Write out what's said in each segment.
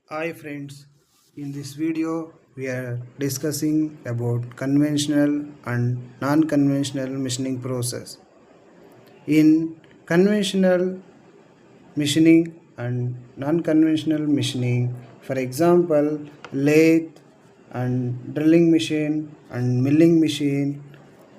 Hi friends, in this video we are discussing about conventional and non-conventional machining process. In conventional machining and non-conventional machining, for example, lathe and drilling machine and milling machine,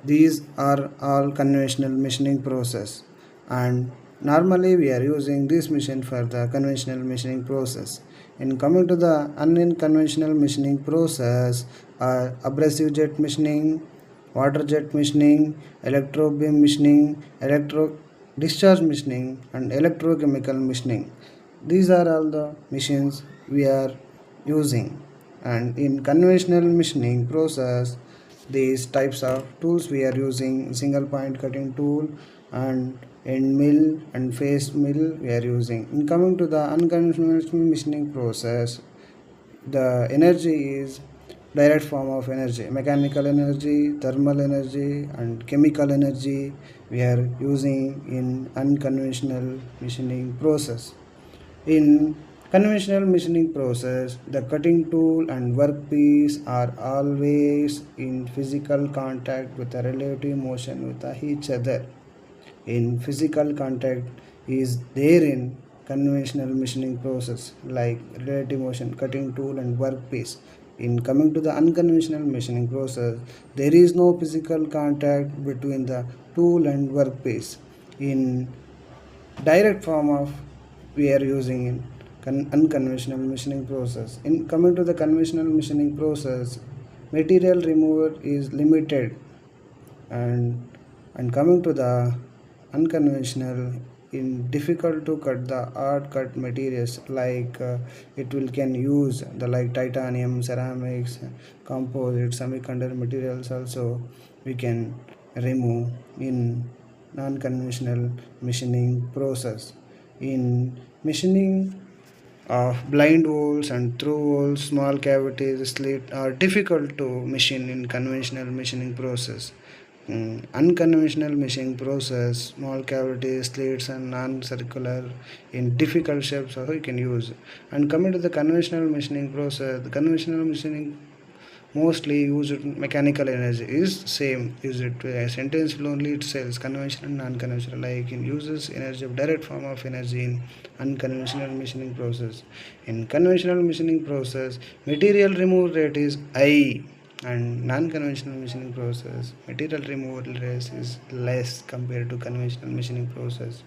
these are all conventional machining process, and normally we are using this machine for the conventional machining process. In coming to the unconventional machining process, abrasive jet machining, water jet machining, electro beam machining, electro discharge machining, and electrochemical machining. These are all the machines we are using. And in conventional machining process, these types of tools we are using: single point cutting tool and end mill and face mill we are using. In coming to the unconventional machining process, the energy is direct form of energy: mechanical energy, thermal energy, and chemical energy we are using in unconventional machining process. In conventional machining process, the cutting tool and workpiece are always in physical contact with a relative motion with each other. In physical contact is there in conventional machining process, like relative motion, cutting tool and workpiece. In coming to the unconventional machining process, there is no physical contact between the tool and workpiece. In direct form of we are using in unconventional machining process. In coming to the conventional machining process, material removal is limited, and coming to the unconventional, in difficult to cut the hard cut materials, like it will can use the like titanium, ceramics, composite, semiconductor materials also we can remove in non-conventional machining process. In machining of blind holes and through holes, small cavities, slit are difficult to machine in conventional machining process. Unconventional machining process, small cavities, slits, and non-circular in difficult shapes also you can use. And coming to the conventional machining process, the conventional machining mostly used mechanical energy is same. Use it sentence only it sells conventional and non-conventional, like in uses energy of direct form of energy in unconventional machining process. In conventional machining process, material removal rate is high, and non-conventional machining process material removal rate is less compared to conventional machining process.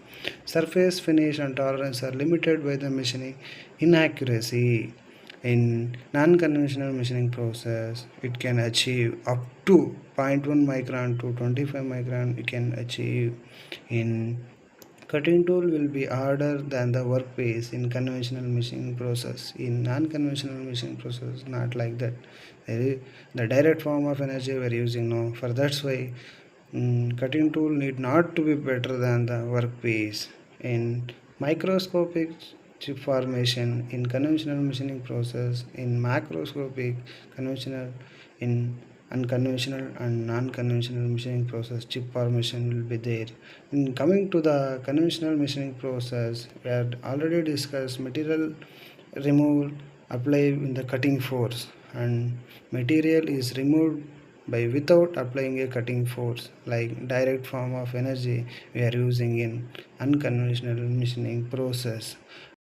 Surface finish and tolerance are limited by the machining inaccuracy. In non-conventional machining process, it can achieve up to zero point 0.1 micron to 25 micron you can achieve. In cutting tool will be harder than the workpiece in conventional machining process. In non-conventional machining process, not like that. The direct form of energy we are using now. For that's why cutting tool need not to be better than the workpiece. In microscopic chip formation in conventional machining process, in macroscopic conventional, in unconventional and non-conventional machining process, chip formation will be there. In coming to the conventional machining process, we had already discussed material removal apply in the cutting force, and material is removed by without applying a cutting force, like direct form of energy we are using in unconventional machining process.